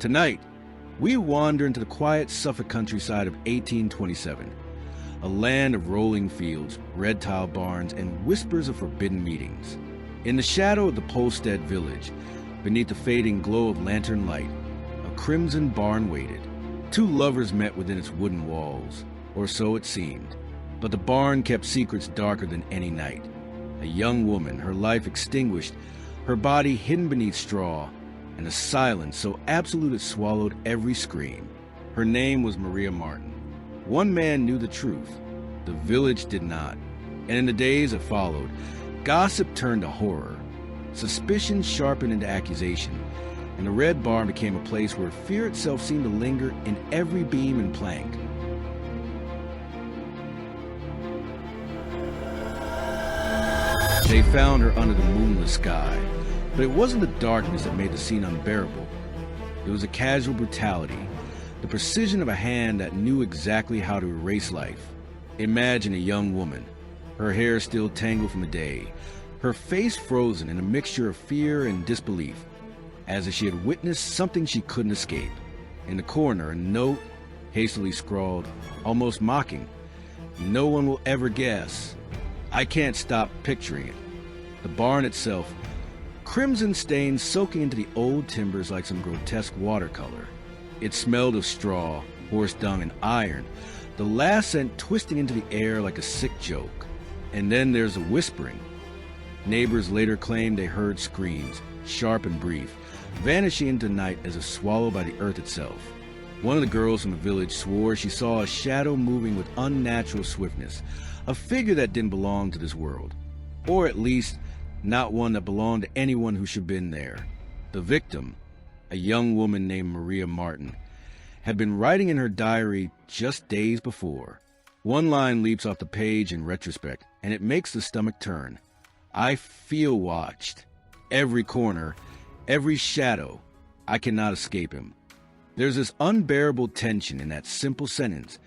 Tonight, we wander into the quiet Suffolk countryside of 1827, a land of rolling fields, red tile barns, and whispers of forbidden meetings. In the shadow of the Polstead village, beneath the fading glow of lantern light, a crimson barn waited. Two lovers met within its wooden walls, or so it seemed. But the barn kept secrets darker than any night. A young woman, her life extinguished, her body hidden beneath straw, and a silence so absolute it swallowed every scream. Her name was Maria Marten. One man knew the truth. The village did not. And in the days that followed, gossip turned to horror. Suspicion sharpened into accusation, and the Red Barn became a place where fear itself seemed to linger in every beam and plank. They found her under the moonless sky, but it wasn't the darkness that made the scene unbearable. It was a casual brutality, the precision of a hand that knew exactly how to erase life. Imagine a young woman, her hair still tangled from the day, her face frozen in a mixture of fear and disbelief, as if she had witnessed something she couldn't escape. In the corner, a note, hastily scrawled, almost mocking, "No one will ever guess." I can't stop picturing it. The barn itself, crimson stains soaking into the old timbers like some grotesque watercolor. It smelled of straw, horse dung, and iron, the last scent twisting into the air like a sick joke. And then there's the whispering. Neighbors later claimed they heard screams, sharp and brief, vanishing into the night as if swallowed by the earth itself. One of the girls from the village swore she saw a shadow moving with unnatural swiftness, a figure that didn't belong to this world, or at least not one that belonged to anyone who should have been there. The victim, a young woman named Maria Marten, had been writing in her diary just days before. One line leaps off the page in retrospect, and it makes the stomach turn. "I feel watched. Every corner, every shadow. I cannot escape him." There's this unbearable tension in that simple sentence,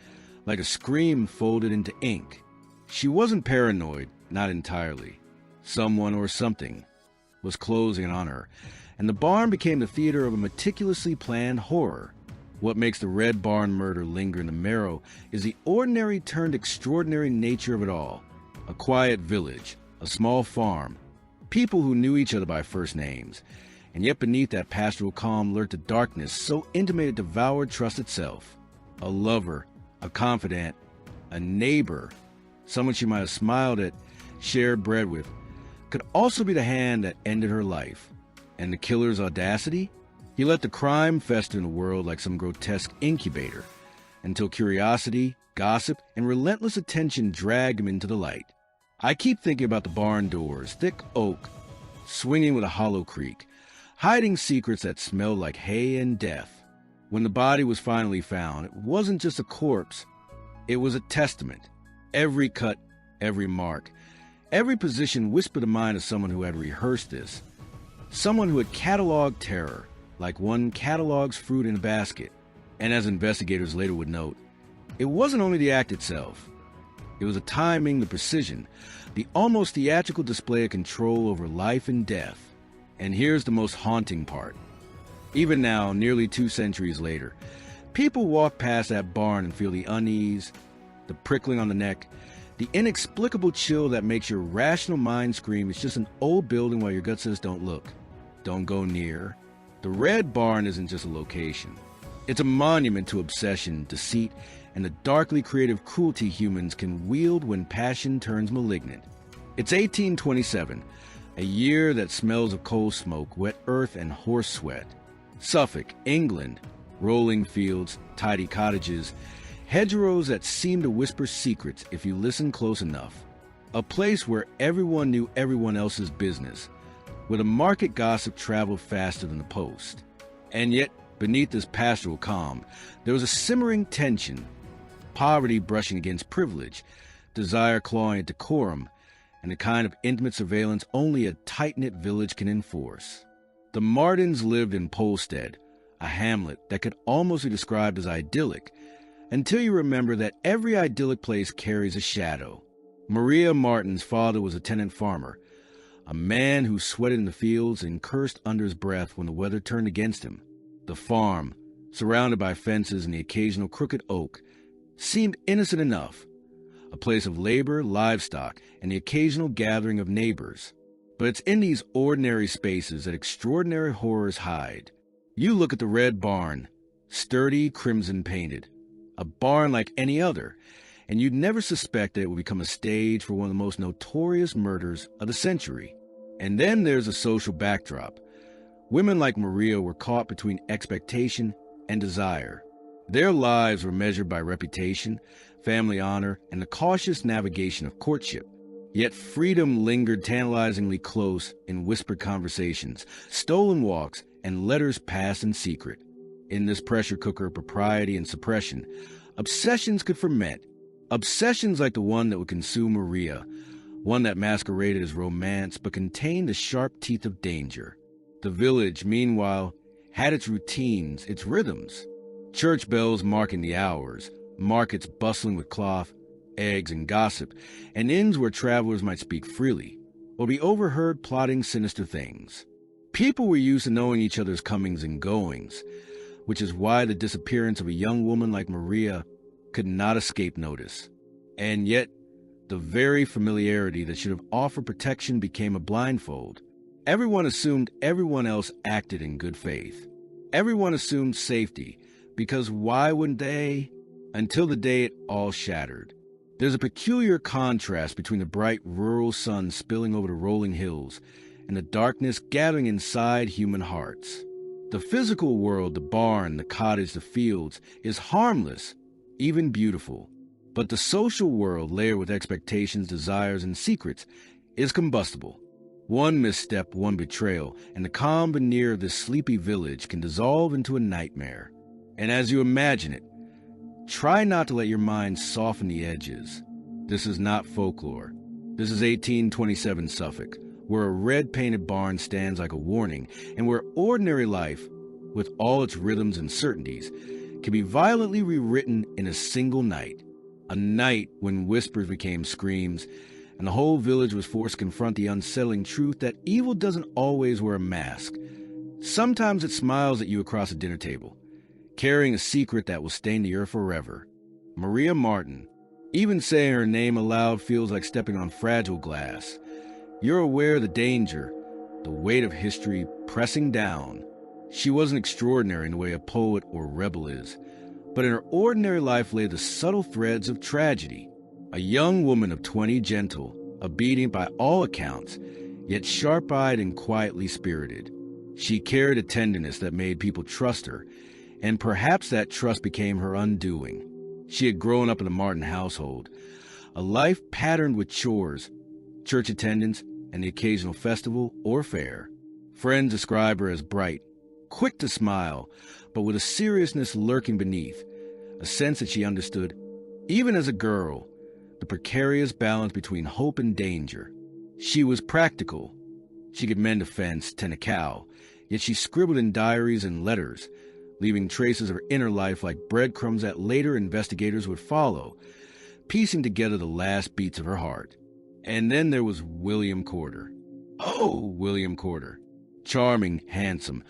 like a scream folded into ink. She wasn't paranoid, not entirely. Someone or something was closing on her, and the barn became the theater of a meticulously planned horror. What makes the Red Barn murder linger in the marrow is the ordinary turned extraordinary nature of it all. A quiet village, a small farm, people who knew each other by first names, and yet beneath that pastoral calm lurked a darkness so intimate it devoured trust itself. A lover, a confidant, a neighbor, someone she might have smiled at, shared bread with, could also be the hand that ended her life. And the killer's audacity? He let the crime fester in the world like some grotesque incubator, until curiosity, gossip, and relentless attention dragged him into the light. I keep thinking about the barn doors, thick oak, swinging with a hollow creak, hiding secrets that smelled like hay and death. When the body was finally found, it wasn't just a corpse, it was a testament. Every cut, every mark, every position whispered the mind of someone who had rehearsed this, someone who had cataloged terror, like one catalogs fruit in a basket. And as investigators later would note, it wasn't only the act itself. It was the timing, the precision, the almost theatrical display of control over life and death. And here's the most haunting part. Even now, nearly 2 centuries later, people walk past that barn and feel the unease, the prickling on the neck, the inexplicable chill that makes your rational mind scream it's just an old building while your gut says don't look, don't go near. The Red Barn isn't just a location. It's a monument to obsession, deceit, and the darkly creative cruelty humans can wield when passion turns malignant. It's 1827, a year that smells of coal smoke, wet earth, and horse sweat. Suffolk, England, rolling fields, tidy cottages, hedgerows that seem to whisper secrets if you listen close enough. A place where everyone knew everyone else's business, where the market gossip traveled faster than the post. And yet, beneath this pastoral calm, there was a simmering tension, poverty brushing against privilege, desire clawing at decorum, and the kind of intimate surveillance only a tight-knit village can enforce. The Martens lived in Polstead, a hamlet that could almost be described as idyllic, until you remember that every idyllic place carries a shadow. Maria Marten's father was a tenant farmer, a man who sweated in the fields and cursed under his breath when the weather turned against him. The farm, surrounded by fences and the occasional crooked oak, seemed innocent enough, a place of labor, livestock, and the occasional gathering of neighbors. But it's in these ordinary spaces that extraordinary horrors hide. You look at the red barn, sturdy, crimson-painted, a barn like any other, and you'd never suspect that it would become a stage for one of the most notorious murders of the century. And then there's a social backdrop. Women like Maria were caught between expectation and desire. Their lives were measured by reputation, family honor, and the cautious navigation of courtship. Yet freedom lingered tantalizingly close in whispered conversations, stolen walks, and letters passed in secret. In this pressure cooker of propriety and suppression, obsessions could ferment. Obsessions like the one that would consume Maria, one that masqueraded as romance but contained the sharp teeth of danger. The village, meanwhile, had its routines, its rhythms. Church bells marking the hours, markets bustling with cloth, eggs, and gossip, and inns where travelers might speak freely, or be overheard plotting sinister things. People were used to knowing each other's comings and goings, which is why the disappearance of a young woman like Maria could not escape notice. And yet, the very familiarity that should have offered protection became a blindfold. Everyone assumed everyone else acted in good faith. Everyone assumed safety, because why wouldn't they? Until the day it all shattered. There's a peculiar contrast between the bright rural sun spilling over the rolling hills and the darkness gathering inside human hearts. The physical world, the barn, the cottage, the fields, is harmless, even beautiful. But the social world, layered with expectations, desires, and secrets, is combustible. One misstep, one betrayal, and the calm veneer of this sleepy village can dissolve into a nightmare. And as you imagine it, try not to let your mind soften the edges. This is not folklore. This is 1827 Suffolk, where a red-painted barn stands like a warning, and where ordinary life, with all its rhythms and certainties, can be violently rewritten in a single night. A night when whispers became screams, and the whole village was forced to confront the unsettling truth that evil doesn't always wear a mask. Sometimes it smiles at you across a dinner table, carrying a secret that will stain the earth forever. Maria Marten. Even saying her name aloud feels like stepping on fragile glass. You're aware of the danger, the weight of history pressing down. She wasn't extraordinary in the way a poet or rebel is, but in her ordinary life lay the subtle threads of tragedy. A young woman of 20, gentle, obedient by all accounts, yet sharp-eyed and quietly spirited. She carried a tenderness that made people trust her, and perhaps that trust became her undoing. She had grown up in the Marten household, a life patterned with chores, church attendance, and the occasional festival or fair. Friends describe her as bright, quick to smile, but with a seriousness lurking beneath, a sense that she understood, even as a girl, the precarious balance between hope and danger. She was practical. She could mend a fence, tend a cow, yet she scribbled in diaries and letters, leaving traces of her inner life like breadcrumbs that later investigators would follow, piecing together the last beats of her heart. And then there was William Corder. Oh, William Corder. Charming, handsome,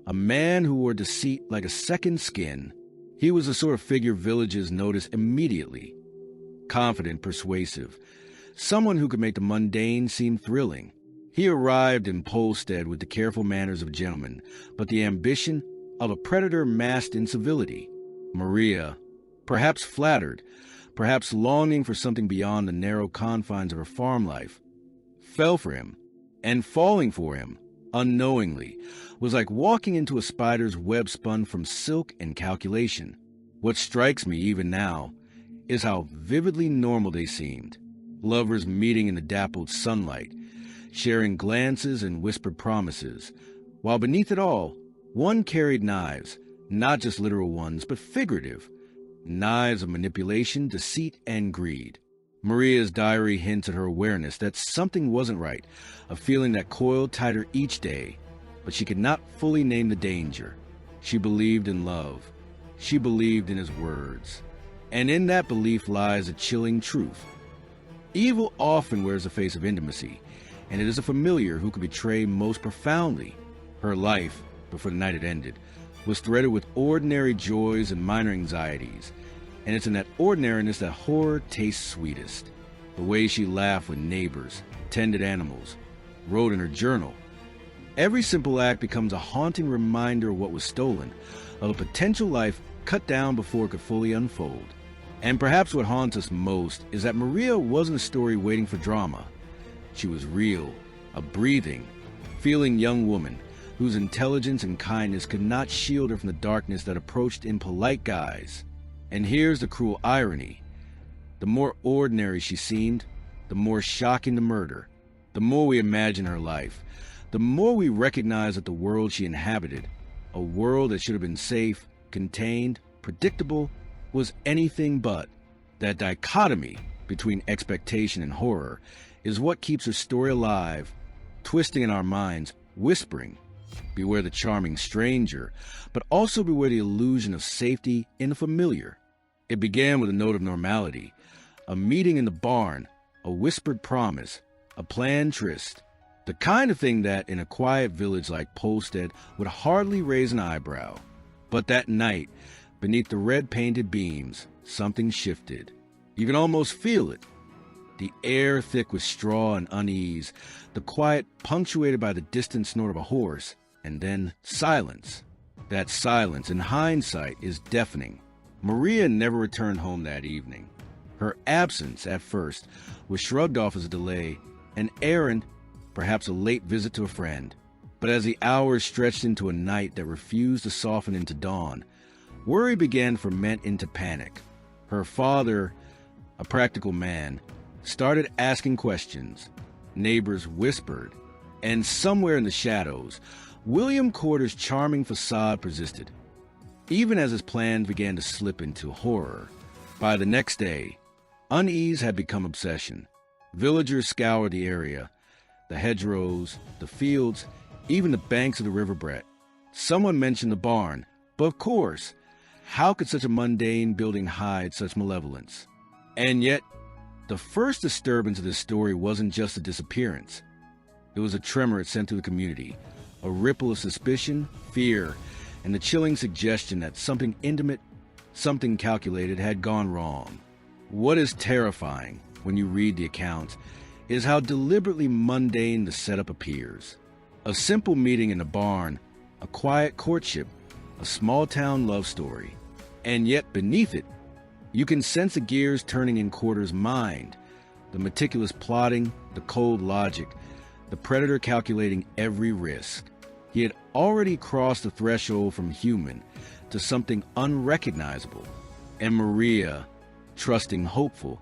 a man who wore deceit like a second skin. He was the sort of figure villages noticed immediately. Confident, persuasive, someone who could make the mundane seem thrilling. He arrived in Polstead with the careful manners of a gentleman, but the ambition of a predator masked in civility. Maria, perhaps flattered, perhaps longing for something beyond the narrow confines of her farm life, fell for him, and falling for him, unknowingly, was like walking into a spider's web spun from silk and calculation. What strikes me even now is how vividly normal they seemed. Lovers meeting in the dappled sunlight, sharing glances and whispered promises, while beneath it all, one carried knives, not just literal ones, but figurative, knives of manipulation, deceit, and greed. Maria's diary hints at her awareness that something wasn't right, a feeling that coiled tighter each day, but she could not fully name the danger. She believed in love. She believed in his words. And in that belief lies a chilling truth. Evil often wears the face of intimacy, and it is a familiar who can betray most profoundly. Her life, before the night had ended, was threaded with ordinary joys and minor anxieties, and it's in that ordinariness that horror tastes sweetest. The way she laughed with neighbors, tended animals, wrote in her journal. Every simple act becomes a haunting reminder of what was stolen, of a potential life cut down before it could fully unfold. And perhaps what haunts us most is that Maria wasn't a story waiting for drama. She was real, a breathing, feeling young woman whose intelligence and kindness could not shield her from the darkness that approached in polite guise. And here's the cruel irony. The more ordinary she seemed, the more shocking the murder. The more we imagine her life, the more we recognize that the world she inhabited, a world that should have been safe, contained, predictable, was anything but. That dichotomy between expectation and horror is what keeps her story alive, twisting in our minds, whispering, beware the charming stranger, but also beware the illusion of safety in the familiar. It began with a note of normality, a meeting in the barn, a whispered promise, a planned tryst, the kind of thing that in a quiet village like Polstead would hardly raise an eyebrow. But that night, beneath the red-painted beams, something shifted. You can almost feel it. The air thick with straw and unease, the quiet punctuated by the distant snort of a horse, and then silence. That silence, in hindsight, is deafening. Maria never returned home that evening. Her absence, at first, was shrugged off as a delay, an errand, perhaps a late visit to a friend. But as the hours stretched into a night that refused to soften into dawn, worry began to ferment into panic. Her father, a practical man, started asking questions. Neighbors whispered, and somewhere in the shadows, William Corder's charming facade persisted, even as his plans began to slip into horror. By the next day, unease had become obsession. Villagers scoured the area, the hedgerows, the fields, even the banks of the River Brett. Someone mentioned the barn, but of course, how could such a mundane building hide such malevolence? And yet, the first disturbance of this story wasn't just a disappearance. It was a tremor it sent through the community, a ripple of suspicion, fear, and the chilling suggestion that something intimate, something calculated had gone wrong. What is terrifying when you read the accounts is how deliberately mundane the setup appears. A simple meeting in a barn, a quiet courtship, a small-town love story. And yet beneath it, you can sense the gears turning in Corder's mind, the meticulous plotting, the cold logic, the predator calculating every risk. He had already crossed the threshold from human to something unrecognizable. And Maria, trusting, hopeful,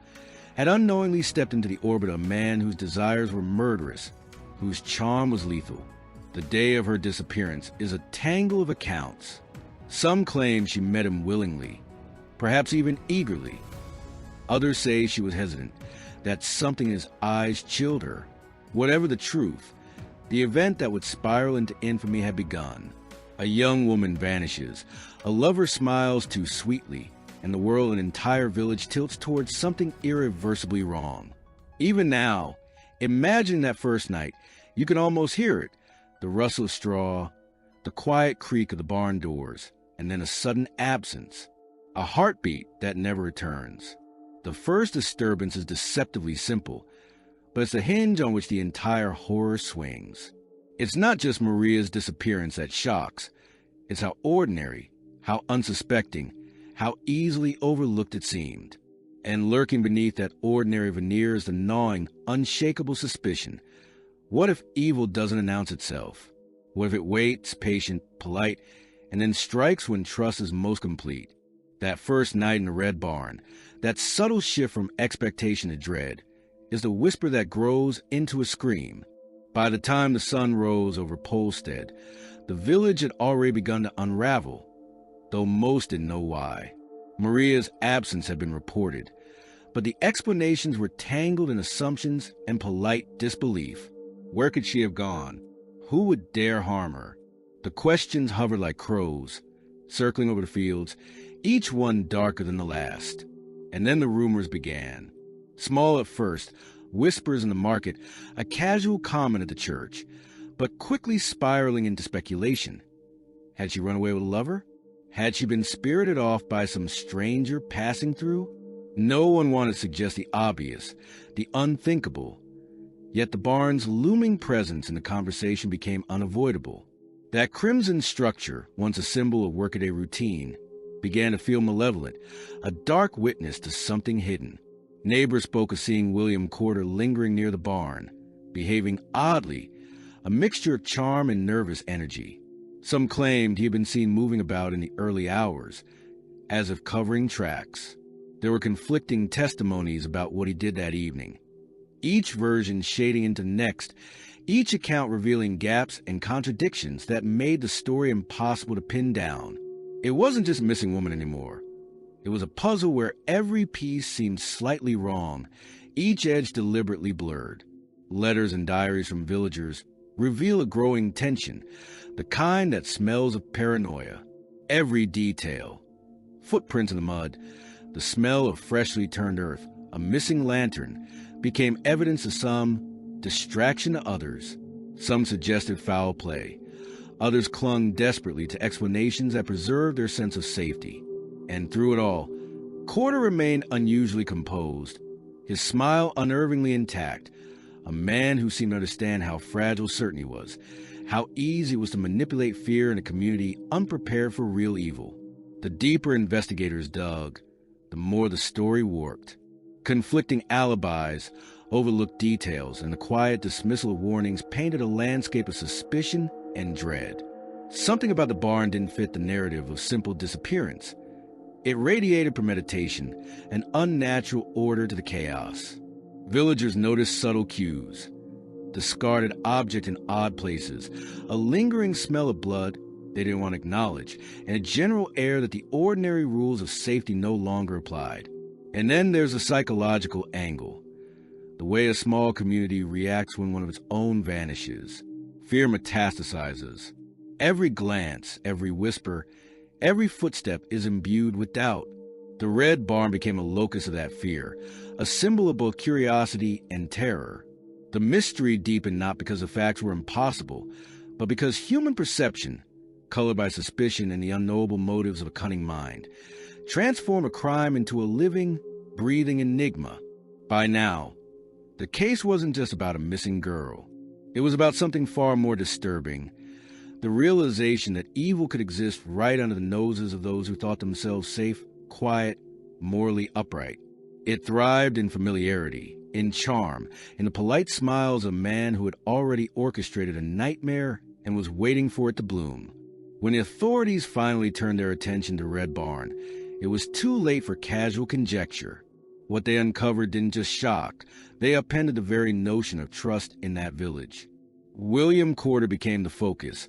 had unknowingly stepped into the orbit of a man whose desires were murderous, whose charm was lethal. The day of her disappearance is a tangle of accounts. Some claim she met him willingly, perhaps even eagerly. Others say she was hesitant, that something in his eyes chilled her. Whatever the truth, the event that would spiral into infamy had begun. A young woman vanishes, a lover smiles too sweetly, and the world and entire village tilts towards something irreversibly wrong. Even now, imagine that first night, you can almost hear it, the rustle of straw, the quiet creak of the barn doors, and then a sudden absence, a heartbeat that never returns. The first disturbance is deceptively simple, but it's the hinge on which the entire horror swings. It's not just Maria's disappearance that shocks, it's how ordinary, how unsuspecting, how easily overlooked it seemed. And lurking beneath that ordinary veneer is the gnawing, unshakable suspicion. What if evil doesn't announce itself? What if it waits, patient, polite, and then strikes when trust is most complete? That first night in the Red Barn, that subtle shift from expectation to dread, is the whisper that grows into a scream. By the time the sun rose over Polstead, the village had already begun to unravel, though most didn't know why. Maria's absence had been reported, but the explanations were tangled in assumptions and polite disbelief. Where could she have gone? Who would dare harm her? The questions hovered like crows, circling over the fields, each one darker than the last. And then the rumors began. Small at first, whispers in the market, a casual comment at the church, but quickly spiraling into speculation. Had she run away with a lover? Had she been spirited off by some stranger passing through? No one wanted to suggest the obvious, the unthinkable. Yet the barn's looming presence in the conversation became unavoidable. That crimson structure, once a symbol of workaday routine, began to feel malevolent, a dark witness to something hidden. Neighbors spoke of seeing William Corder lingering near the barn, behaving oddly, a mixture of charm and nervous energy. Some claimed he had been seen moving about in the early hours, as if covering tracks. There were conflicting testimonies about what he did that evening, each version shading into the next, each account revealing gaps and contradictions that made the story impossible to pin down. It wasn't just a missing woman anymore. It was a puzzle where every piece seemed slightly wrong, each edge deliberately blurred. Letters and diaries from villagers reveal a growing tension, the kind that smells of paranoia. Every detail, footprints in the mud, the smell of freshly turned earth, a missing lantern, became evidence of some distraction to others. Some suggested foul play. Others clung desperately to explanations that preserved their sense of safety. And through it all, Corder remained unusually composed, his smile unnervingly intact, a man who seemed to understand how fragile certainty was, how easy it was to manipulate fear in a community unprepared for real evil. The deeper investigators dug, the more the story warped. Conflicting alibis, overlooked details, and the quiet dismissal of warnings painted a landscape of suspicion and dread. Something about the barn didn't fit the narrative of simple disappearance. It radiated premeditation, an unnatural order to the chaos. Villagers noticed subtle cues, discarded objects in odd places, a lingering smell of blood they didn't want to acknowledge, and a general air that the ordinary rules of safety no longer applied. And then there's a psychological angle, the way a small community reacts when one of its own vanishes. Fear metastasizes. Every glance, every whisper, every footstep is imbued with doubt. The Red Barn became a locus of that fear, a symbol of both curiosity and terror. The mystery deepened not because the facts were impossible, but because human perception, colored by suspicion and the unknowable motives of a cunning mind, transformed a crime into a living, breathing enigma. By now, the case wasn't just about a missing girl. It was about something far more disturbing, the realization that evil could exist right under the noses of those who thought themselves safe, quiet, morally upright. It thrived in familiarity, in charm, in the polite smiles of a man who had already orchestrated a nightmare and was waiting for it to bloom. When the authorities finally turned their attention to Red Barn, it was too late for casual conjecture. What they uncovered didn't just shock, they upended the very notion of trust in that village. William Corder became the focus,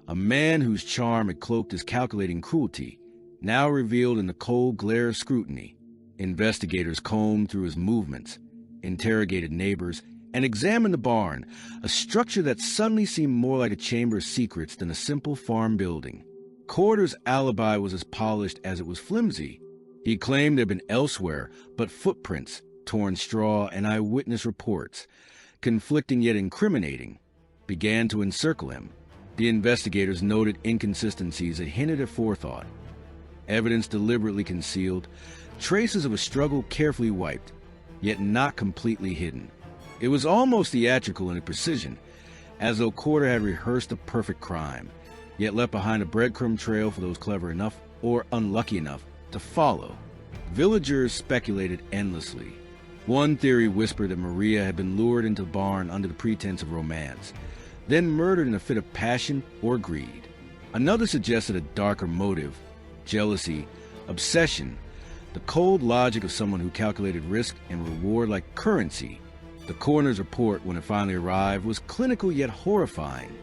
a man whose charm had cloaked his calculating cruelty, now revealed in the cold glare of scrutiny. Investigators combed through his movements, interrogated neighbors, and examined the barn, a structure that suddenly seemed more like a chamber of secrets than a simple farm building. Corder's alibi was as polished as it was flimsy. He claimed there had been elsewhere, but footprints, torn straw, and eyewitness reports, conflicting yet incriminating, began to encircle him. The investigators noted inconsistencies that hinted at forethought. Evidence deliberately concealed, traces of a struggle carefully wiped, yet not completely hidden. It was almost theatrical in its precision, as though Corder had rehearsed a perfect crime, yet left behind a breadcrumb trail for those clever enough or unlucky enough to follow. Villagers speculated endlessly. One theory whispered that Maria had been lured into the barn under the pretense of romance, then murdered in a fit of passion or greed. Another suggested a darker motive, jealousy, obsession, the cold logic of someone who calculated risk and reward like currency. The coroner's report, when it finally arrived, was clinical yet horrifying.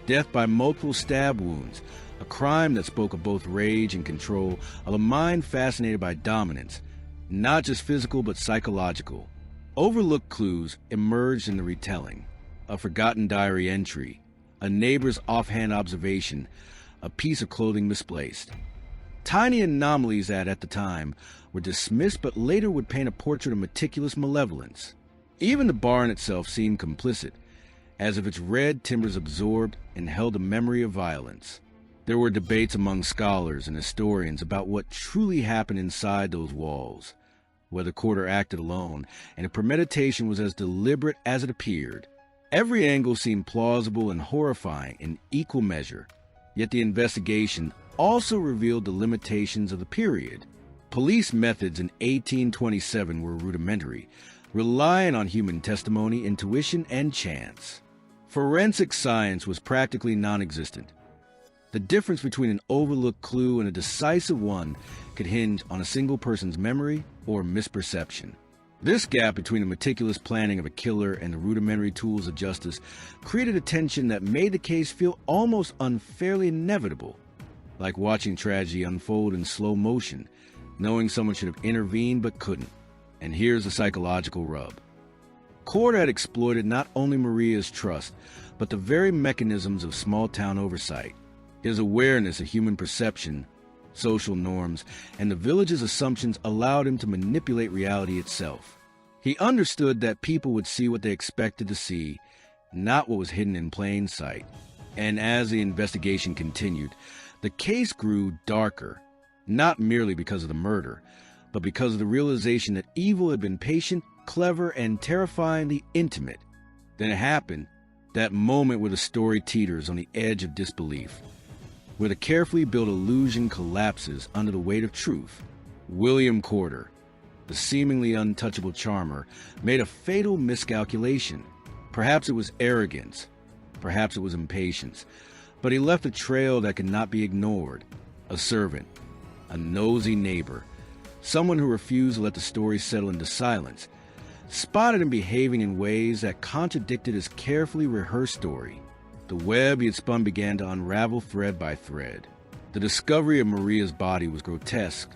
Death by multiple stab wounds, a crime that spoke of both rage and control, of a mind fascinated by dominance, not just physical but psychological. Overlooked clues emerged in the retelling. A forgotten diary entry, a neighbor's offhand observation, a piece of clothing misplaced. Tiny anomalies that, at the time, were dismissed but later would paint a portrait of meticulous malevolence. Even the barn itself seemed complicit, as if its red timbers absorbed and held a memory of violence. There were debates among scholars and historians about what truly happened inside those walls, whether Corder acted alone, and if premeditation was as deliberate as it appeared. Every angle seemed plausible and horrifying in equal measure, yet the investigation also revealed the limitations of the period. Police methods in 1827 were rudimentary, relying on human testimony, intuition, and chance. Forensic science was practically non-existent. The difference between an overlooked clue and a decisive one could hinge on a single person's memory or misperception. This gap between the meticulous planning of a killer and the rudimentary tools of justice created a tension that made the case feel almost unfairly inevitable, like watching tragedy unfold in slow motion, knowing someone should have intervened but couldn't. And here's the psychological rub. Corder had exploited not only Maria's trust, but the very mechanisms of small-town oversight. His awareness of human perception, social norms, and the village's assumptions allowed him to manipulate reality itself. He understood that people would see what they expected to see, not what was hidden in plain sight. And as the investigation continued, the case grew darker, not merely because of the murder, but because of the realization that evil had been patient, clever, and terrifyingly intimate. Then it happened, that moment where the story teeters on the edge of disbelief, where the carefully built illusion collapses under the weight of truth. William Corder, the seemingly untouchable charmer, made a fatal miscalculation. Perhaps it was arrogance, perhaps it was impatience, but he left a trail that could not be ignored. A servant, a nosy neighbor, someone who refused to let the story settle into silence, spotted him behaving in ways that contradicted his carefully rehearsed story. The web he had spun began to unravel thread by thread. The discovery of Maria's body was grotesque,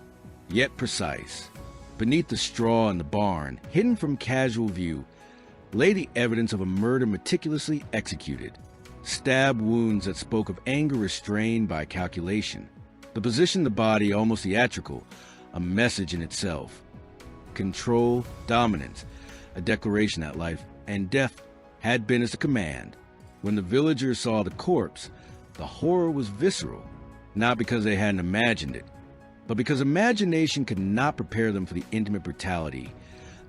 yet precise. Beneath the straw in the barn, hidden from casual view, lay the evidence of a murder meticulously executed. Stab wounds that spoke of anger restrained by calculation. The position of the body almost theatrical, a message in itself. Control, dominance, a declaration that life and death had been as a command. When the villagers saw the corpse, the horror was visceral, not because they hadn't imagined it, but because imagination could not prepare them for the intimate brutality,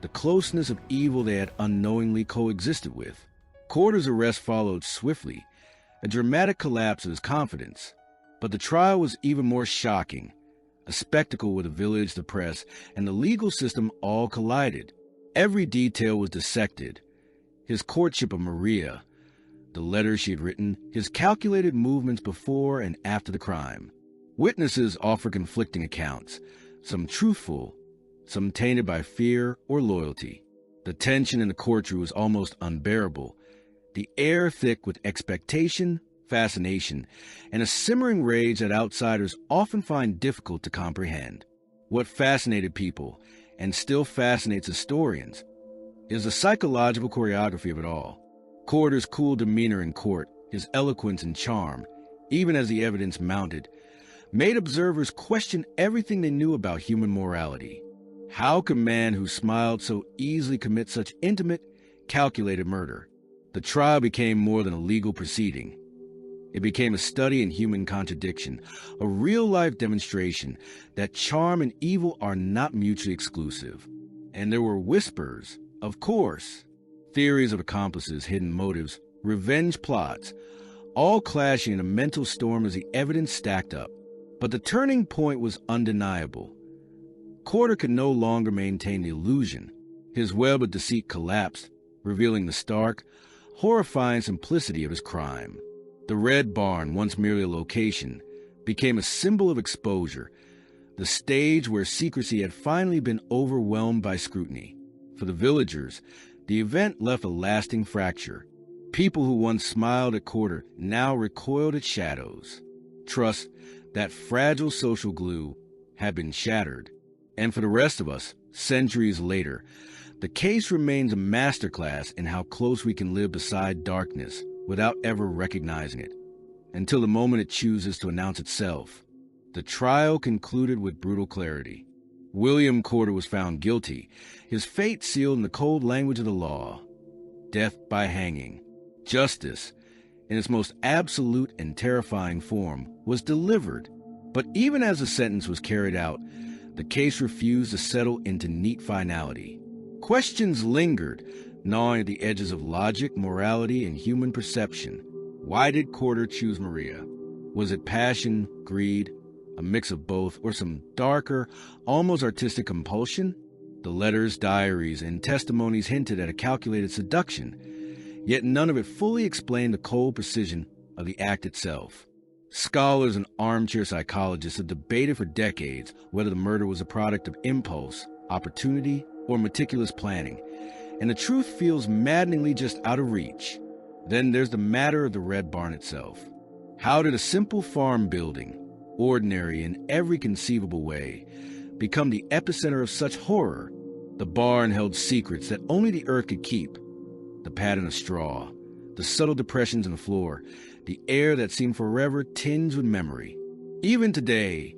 the closeness of evil they had unknowingly coexisted with. Corder's arrest followed swiftly, a dramatic collapse of his confidence. But the trial was even more shocking, a spectacle where the village, the press, and the legal system all collided. Every detail was dissected. His courtship of Maria, the letters she had written, his calculated movements before and after the crime. Witnesses offer conflicting accounts, some truthful, some tainted by fear or loyalty. The tension in the courtroom was almost unbearable, the air thick with expectation, fascination, and a simmering rage that outsiders often find difficult to comprehend. What fascinated people, and still fascinates historians, is the psychological choreography of it all. Corder's cool demeanor in court, his eloquence and charm, even as the evidence mounted, made observers question everything they knew about human morality. How could a man who smiled so easily commit such intimate, calculated murder? The trial became more than a legal proceeding. It became a study in human contradiction, a real-life demonstration that charm and evil are not mutually exclusive. And there were whispers, of course. Theories of accomplices, hidden motives, revenge plots, all clashing in a mental storm as the evidence stacked up. But the turning point was undeniable. Corder could no longer maintain the illusion. His web of deceit collapsed, revealing the stark, horrifying simplicity of his crime. The Red Barn, once merely a location, became a symbol of exposure, the stage where secrecy had finally been overwhelmed by scrutiny. For the villagers, the event left a lasting fracture. People who once smiled at Corder now recoiled at shadows. Trust, that fragile social glue, had been shattered. And for the rest of us, centuries later, the case remains a masterclass in how close we can live beside darkness without ever recognizing it, until the moment it chooses to announce itself. The trial concluded with brutal clarity. William Corder was found guilty, his fate sealed in the cold language of the law. Death by hanging. Justice, in its most absolute and terrifying form, was delivered. But even as the sentence was carried out, the case refused to settle into neat finality. Questions lingered, gnawing at the edges of logic, morality, and human perception. Why did Corder choose Maria? Was it passion, greed, a mix of both, or some darker, almost artistic compulsion? The letters, diaries, and testimonies hinted at a calculated seduction, yet none of it fully explained the cold precision of the act itself. Scholars and armchair psychologists have debated for decades whether the murder was a product of impulse, opportunity, or meticulous planning, and the truth feels maddeningly just out of reach. Then there's the matter of the Red Barn itself. How did a simple farm building, ordinary in every conceivable way, become the epicenter of such horror? The barn held secrets that only the earth could keep. The pattern of straw, the subtle depressions in the floor, the air that seemed forever tinged with memory. Even today,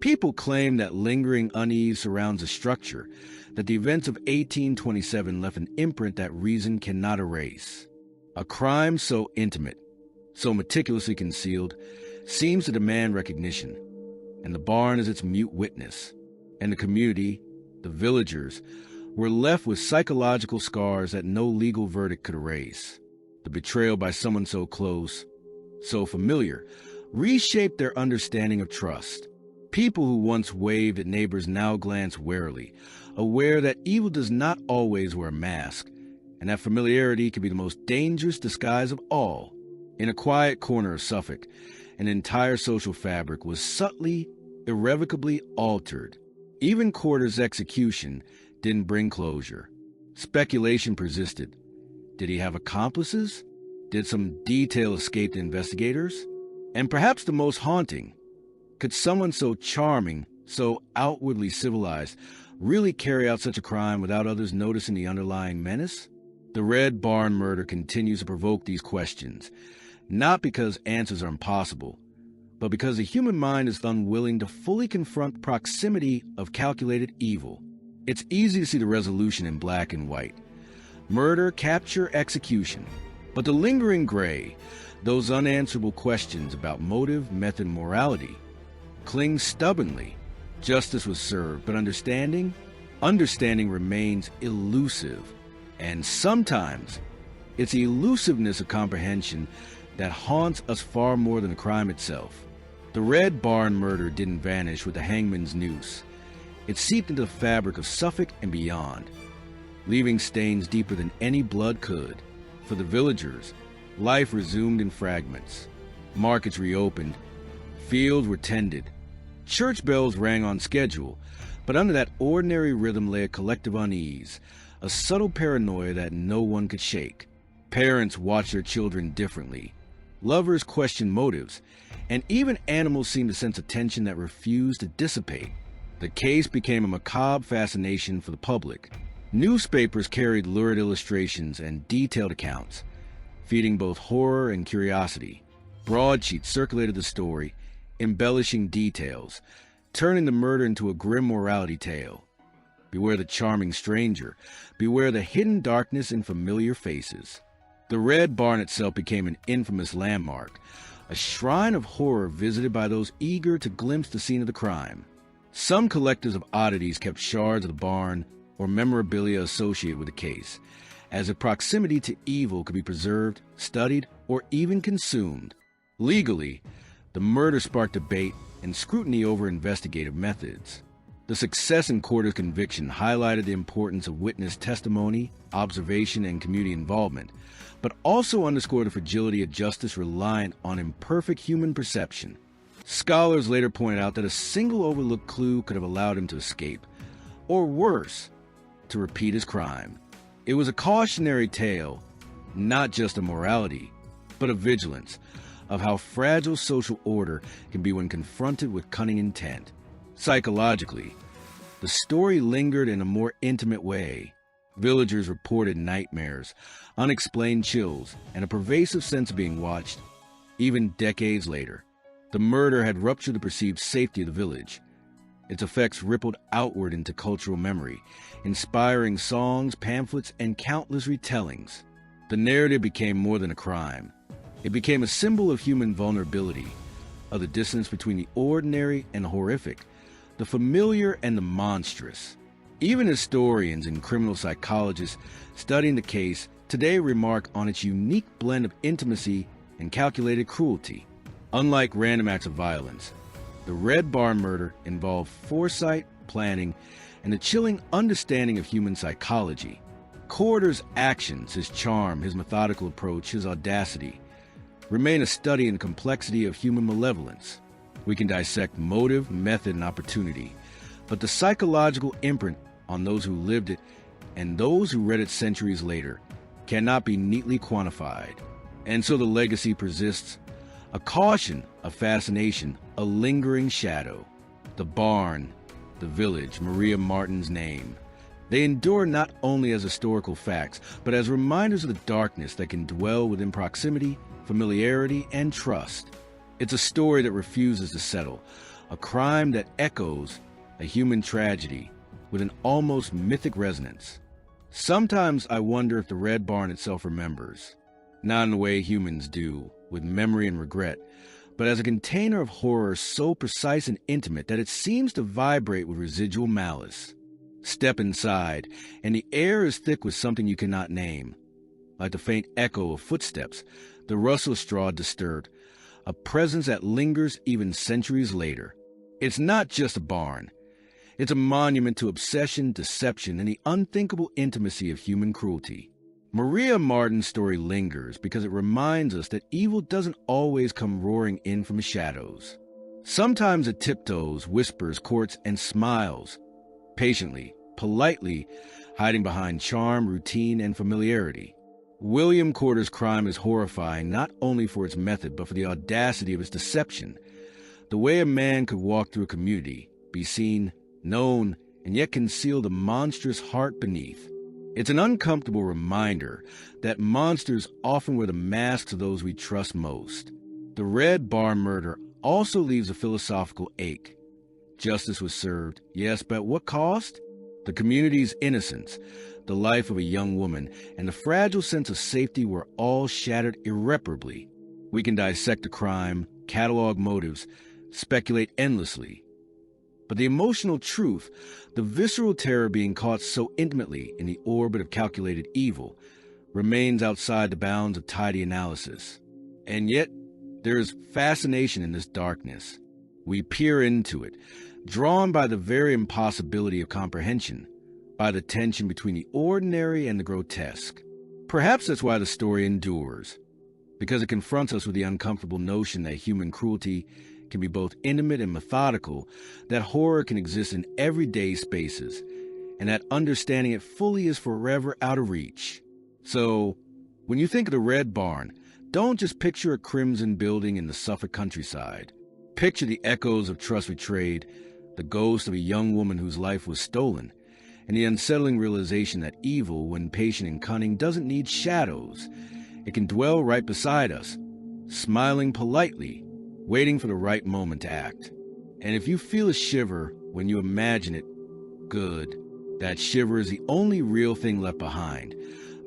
people claim that lingering unease surrounds the structure, that the events of 1827 left an imprint that reason cannot erase. A crime so intimate, so meticulously concealed, seems to demand recognition, and the barn is its mute witness. And the community, the villagers, were left with psychological scars that no legal verdict could erase. The betrayal by someone so close, so familiar, reshaped their understanding of trust. People who once waved at neighbors now glance warily, aware that evil does not always wear a mask, and that familiarity can be the most dangerous disguise of all. In a quiet corner of Suffolk, an entire social fabric was subtly, irrevocably altered. Even Corder's execution didn't bring closure. Speculation persisted. Did he have accomplices? Did some detail escape the investigators? And perhaps the most haunting, could someone so charming, so outwardly civilized, really carry out such a crime without others noticing the underlying menace? The Red Barn murder continues to provoke these questions, not because answers are impossible, but because the human mind is unwilling to fully confront proximity of calculated evil. It's easy to see the resolution in black and white. Murder, capture, execution. But the lingering gray, those unanswerable questions about motive, method, and morality, cling stubbornly. Justice was served, but understanding remains elusive. And sometimes, it's the elusiveness of comprehension that haunts us far more than the crime itself. The Red Barn murder didn't vanish with the hangman's noose. It seeped into the fabric of Suffolk and beyond, leaving stains deeper than any blood could. For the villagers, life resumed in fragments. Markets reopened, fields were tended, church bells rang on schedule, but under that ordinary rhythm lay a collective unease, a subtle paranoia that no one could shake. Parents watched their children differently. Lovers questioned motives, and even animals seemed to sense a tension that refused to dissipate. The case became a macabre fascination for the public. Newspapers carried lurid illustrations and detailed accounts, feeding both horror and curiosity. Broadsheets circulated the story, embellishing details, turning the murder into a grim morality tale. Beware the charming stranger. Beware the hidden darkness in familiar faces. The Red Barn itself became an infamous landmark, a shrine of horror visited by those eager to glimpse the scene of the crime. Some collectors of oddities kept shards of the barn or memorabilia associated with the case, as if proximity to evil could be preserved, studied, or even consumed. Legally, the murder sparked debate and scrutiny over investigative methods. The success in Corder's conviction highlighted the importance of witness testimony, observation, and community involvement, but also underscored the fragility of justice reliant on imperfect human perception. Scholars later pointed out that a single overlooked clue could have allowed him to escape, or worse, to repeat his crime. It was a cautionary tale, not just of morality, but of vigilance, of how fragile social order can be when confronted with cunning intent. Psychologically, the story lingered in a more intimate way. Villagers reported nightmares, unexplained chills, and a pervasive sense of being watched, even decades later. The murder had ruptured the perceived safety of the village. Its effects rippled outward into cultural memory, inspiring songs, pamphlets, and countless retellings. The narrative became more than a crime. It became a symbol of human vulnerability, of the distance between the ordinary and the horrific, the familiar and the monstrous. Even historians and criminal psychologists studying the case today remark on its unique blend of intimacy and calculated cruelty. Unlike random acts of violence, the Red Barn murder involved foresight, planning, and a chilling understanding of human psychology. Corder's actions, his charm, his methodical approach, his audacity, remain a study in the complexity of human malevolence. We can dissect motive, method, and opportunity, but the psychological imprint on those who lived it and those who read it centuries later cannot be neatly quantified. And so the legacy persists, a caution, a fascination, a lingering shadow. The barn, the village, Maria Marten's name. They endure not only as historical facts, but as reminders of the darkness that can dwell within proximity, familiarity, and trust. It's a story that refuses to settle, a crime that echoes a human tragedy with an almost mythic resonance. Sometimes I wonder if the Red Barn itself remembers, not in the way humans do, with memory and regret, but as a container of horror so precise and intimate that it seems to vibrate with residual malice. Step inside, and the air is thick with something you cannot name, like the faint echo of footsteps, the rustle of straw disturbed, a presence that lingers even centuries later. It's not just a barn. It's a monument to obsession, deception, and the unthinkable intimacy of human cruelty. Maria Marten's story lingers because it reminds us that evil doesn't always come roaring in from the shadows. Sometimes it tiptoes, whispers, courts, and smiles, patiently, politely, hiding behind charm, routine, and familiarity. William Corder's crime is horrifying not only for its method, but for the audacity of its deception. The way a man could walk through a community, be seen, known, and yet conceal the monstrous heart beneath. It's an uncomfortable reminder that monsters often wear the masks of those we trust most. The Red Barn murder also leaves a philosophical ache. Justice was served, yes, but at what cost? The community's innocence, the life of a young woman, and the fragile sense of safety were all shattered irreparably. We can dissect the crime, catalog motives, speculate endlessly. But the emotional truth, the visceral terror being caught so intimately in the orbit of calculated evil, remains outside the bounds of tidy analysis. And yet, there is fascination in this darkness. We peer into it, drawn by the very impossibility of comprehension, by the tension between the ordinary and the grotesque. Perhaps that's why the story endures, because it confronts us with the uncomfortable notion that human cruelty can be both intimate and methodical, that horror can exist in everyday spaces, and that understanding it fully is forever out of reach. So, when you think of the Red Barn, don't just picture a crimson building in the Suffolk countryside. Picture the echoes of trust betrayed, the ghost of a young woman whose life was stolen, and the unsettling realization that evil, when patient and cunning, doesn't need shadows. It can dwell right beside us, smiling politely, waiting for the right moment to act. And if you feel a shiver when you imagine it, good. That shiver is the only real thing left behind.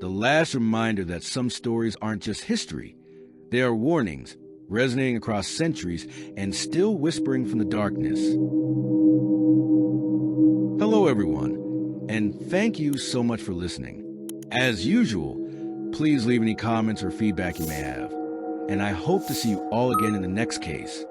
The last reminder that some stories aren't just history. They are warnings, resonating across centuries and still whispering from the darkness. Hello, everyone, and thank you so much for listening. As usual, please leave any comments or feedback you may have. And I hope to see you all again in the next case.